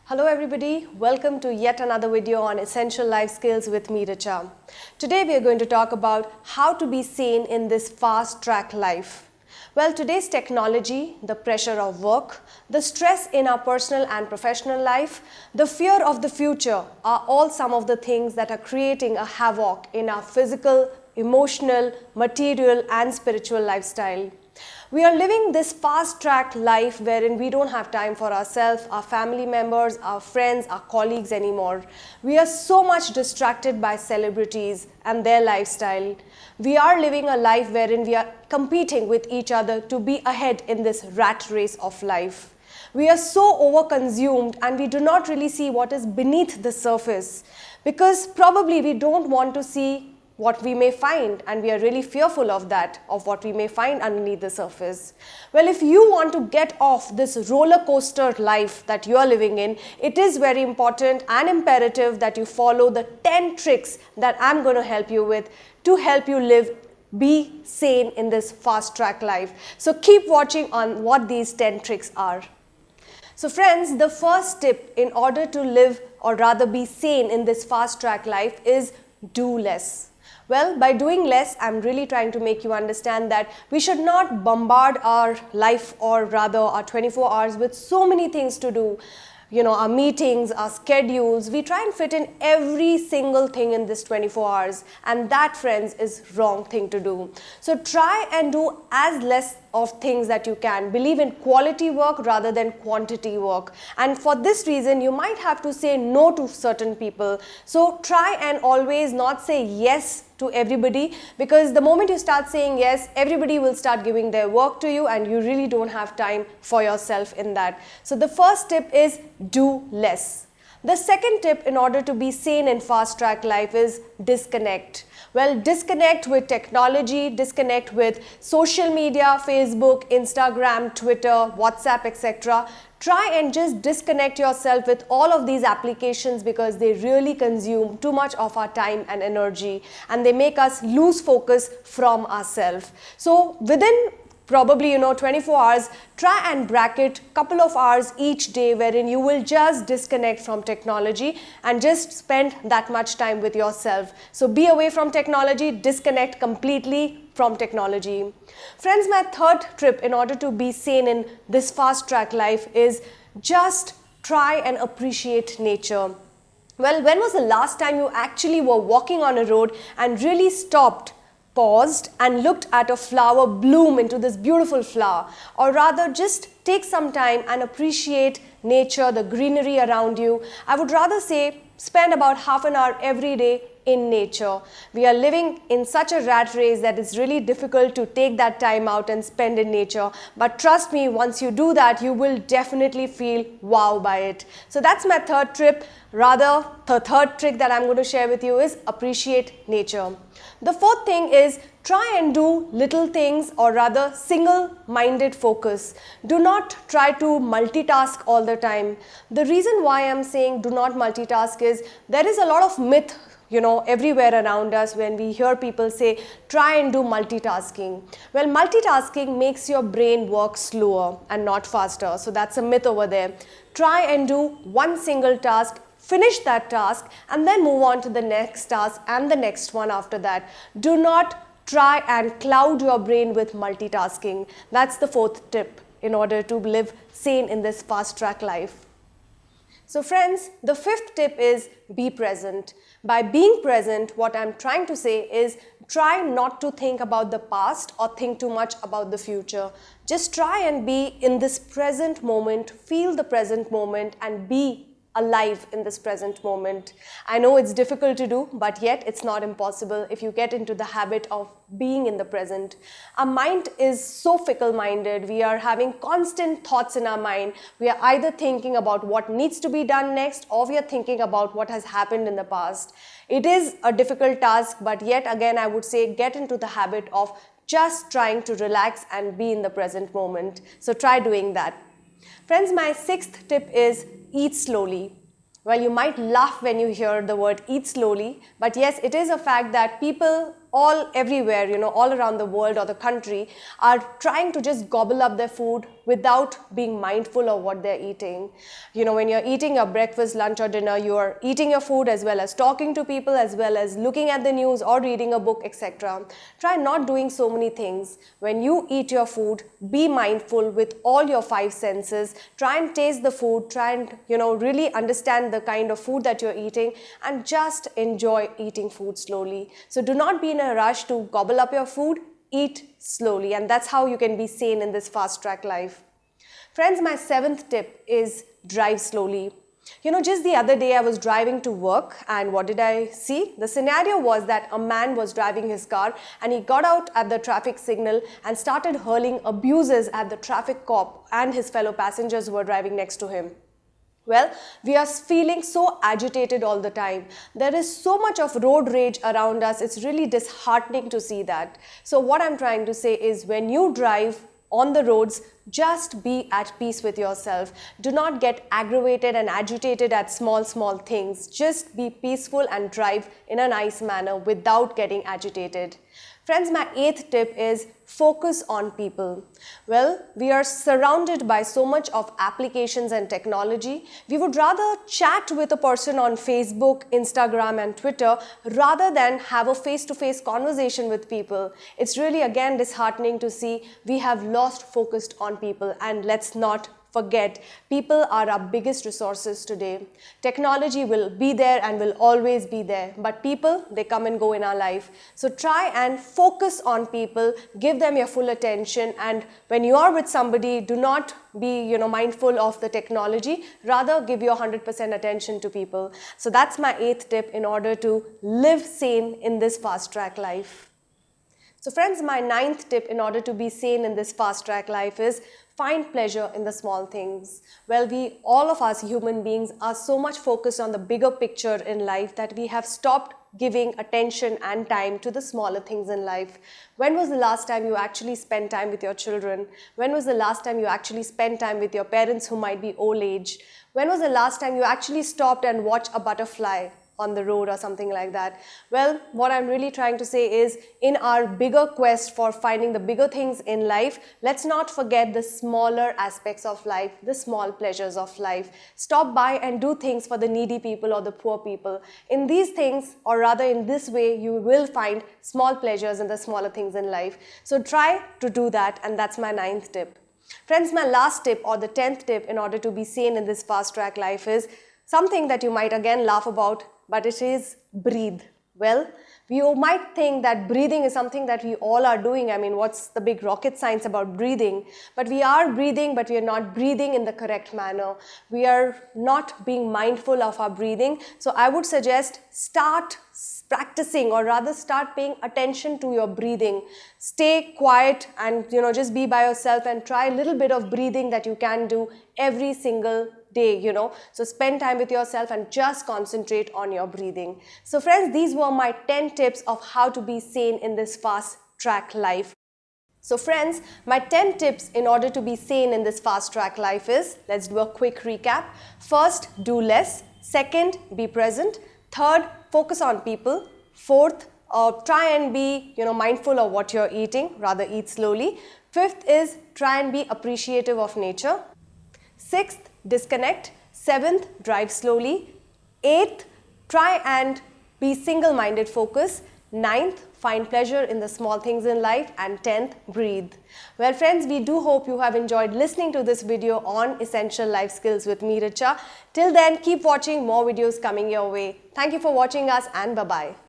Hello everybody, welcome to yet another video on Essential Life Skills with Ms.Richa. Today we are going to talk about how to be sane in this fast-track life. Well, today's technology, the pressure of work, the stress in our personal and professional life, the fear of the future are all some of the things that are creating a havoc in our physical, emotional, material and spiritual lifestyle. We are living this fast-track life wherein we don't have time for ourselves, our family members, our friends, our colleagues anymore. We are so much distracted by celebrities and their lifestyle. We are living a life wherein we are competing with each other to be ahead in this rat race of life. We are so overconsumed and we do not really see what is beneath the surface because probably we don't want to see what we may find, and we are really fearful of that, of what we may find underneath the surface. Well, if you want to get off this roller coaster life that you are living in, it is very important and imperative that you follow the 10 tricks that I'm going to help you with to help you be sane in this fast track life. So keep watching on what these 10 tricks are. So friends, the first tip in order to live or rather be sane in this fast track life is do less. Well, by doing less, I'm really trying to make you understand that we should not bombard our life or rather our 24 hours with so many things to do. Our meetings, our schedules, we try and fit in every single thing in this 24 hours. And that, friends, is wrong thing to do. So try and do as less of things that you can. Believe in quality work rather than quantity work. And for this reason, you might have to say no to certain people. So try and always not say yes to everybody, because the moment you start saying yes, everybody will start giving their work to you and you really don't have time for yourself in that. So the first tip is do less. The second tip in order to be sane in fast track life is disconnect. Well, disconnect with technology, disconnect with social media, Facebook, Instagram, Twitter, WhatsApp, etc. Try and just disconnect yourself with all of these applications because they really consume too much of our time and energy and they make us lose focus from ourselves. So within probably 24 hours, try and bracket couple of hours each day wherein you will just disconnect from technology and just spend that much time with yourself. So be away from technology, disconnect completely from technology. Friends, my third tip in order to be sane in this fast track life is just try and appreciate nature. Well, when was the last time you actually were walking on a road and really stopped, paused and looked at a flower bloom into this beautiful flower, or rather just take some time and appreciate nature, the greenery around you? I would rather say spend about half an hour every day in nature. We are living in such a rat race that it's really difficult to take that time out and spend in nature. But trust me, once you do that, you will definitely feel wow by it. So that's my third tip. Rather, the third trick that I'm going to share with you is appreciate nature. The fourth thing is try and do little things, or rather single-minded focus. Do not try to multitask all the time. The reason why I'm saying do not multitask is there is a lot of myth everywhere around us when we hear people say, try and do multitasking. Well, multitasking makes your brain work slower and not faster. So that's a myth over there. Try and do one single task, finish that task, and then move on to the next task and the next one after that. Do not try and cloud your brain with multitasking. That's the fourth tip in order to live sane in this fast track life. So friends, the fifth tip is be present. By being present, what I'm trying to say is try not to think about the past or think too much about the future. Just try and be in this present moment, feel the present moment and be alive in this present moment. I know it's difficult to do, but yet it's not impossible if you get into the habit of being in the present. Our mind is so fickle-minded. We are having constant thoughts in our mind. We are either thinking about what needs to be done next, or we are thinking about what has happened in the past. It is a difficult task, but yet again I would say get into the habit of just trying to relax and be in the present moment. So try doing that. Friends, my sixth tip is eat slowly. Well, you might laugh when you hear the word eat slowly, but yes, it is a fact that people everywhere, all around the world or the country are trying to just gobble up their food without being mindful of what they're eating. You know, when you're eating your breakfast, lunch or dinner, you're eating your food as well as talking to people, as well as looking at the news or reading a book, etc. Try not doing so many things. When you eat your food, be mindful with all your five senses. Try and taste the food, try and, really understand the kind of food that you're eating, and just enjoy eating food slowly. So do not be in a rush to gobble up your food. Eat slowly, and that's how you can be sane in this fast-track life. Friends, my 7th tip is drive slowly. Just the other day I was driving to work, and what did I see? The scenario was that a man was driving his car and he got out at the traffic signal and started hurling abuses at the traffic cop and his fellow passengers who were driving next to him. Well, we are feeling so agitated all the time. There is so much of road rage around us. It's really disheartening to see that. So what I'm trying to say is, when you drive on the roads, just be at peace with yourself. Do not get aggravated and agitated at small things. Just be peaceful and drive in a nice manner without getting agitated. Friends, my 8th tip is focus on people. Well, we are surrounded by so much of applications and technology. We would rather chat with a person on Facebook, Instagram and Twitter rather than have a face-to-face conversation with people. It's really again disheartening to see we have lost focus on people, and let's not forget, people are our biggest resources today. Technology will be there and will always be there, but people, they come and go in our life. So try and focus on people, give them your full attention, and when you are with somebody, do not be mindful of the technology, rather give your 100% attention to people. So that's my 8th tip in order to live sane in this fast-track life. So friends, my 9th tip in order to be sane in this fast-track life is find pleasure in the small things. Well, all of us human beings are so much focused on the bigger picture in life that we have stopped giving attention and time to the smaller things in life. When was the last time you actually spent time with your children? When was the last time you actually spent time with your parents who might be old age? When was the last time you actually stopped and watched a butterfly on the road or something like that? Well, what I'm really trying to say is, in our bigger quest for finding the bigger things in life, let's not forget the smaller aspects of life, the small pleasures of life. Stop by and do things for the needy people or the poor people. In these things, or rather in this way, you will find small pleasures in the smaller things in life. So try to do that, and that's my 9th tip. Friends, my last tip, or the 10th tip in order to be sane in this fast-track life, is something that you might again laugh about, but it is breathe. Well, you might think that breathing is something that we all are doing. I mean, what's the big rocket science about breathing? But we are breathing, but we are not breathing in the correct manner. We are not being mindful of our breathing. So I would suggest start practicing, or rather start paying attention to your breathing. Stay quiet and just be by yourself and try a little bit of breathing that you can do every single day, So spend time with yourself and just concentrate on your breathing. So friends, these were my 10 tips of how to be sane in this fast-track life. So friends, my 10 tips in order to be sane in this fast-track life is, let's do a quick recap. First, do less. Second, be present. Third, focus on people. Fourth, try and be mindful of what you're eating, rather eat slowly. Fifth is, try and be appreciative of nature. Sixth, disconnect. Seventh, drive slowly. Eighth, try and be single-minded focus. Ninth, find pleasure in the small things in life. And 10th, breathe. Well friends, we do hope you have enjoyed listening to this video on Essential Life Skills with me, Richa. Till then, keep watching, more videos coming your way. Thank you for watching us, and bye-bye.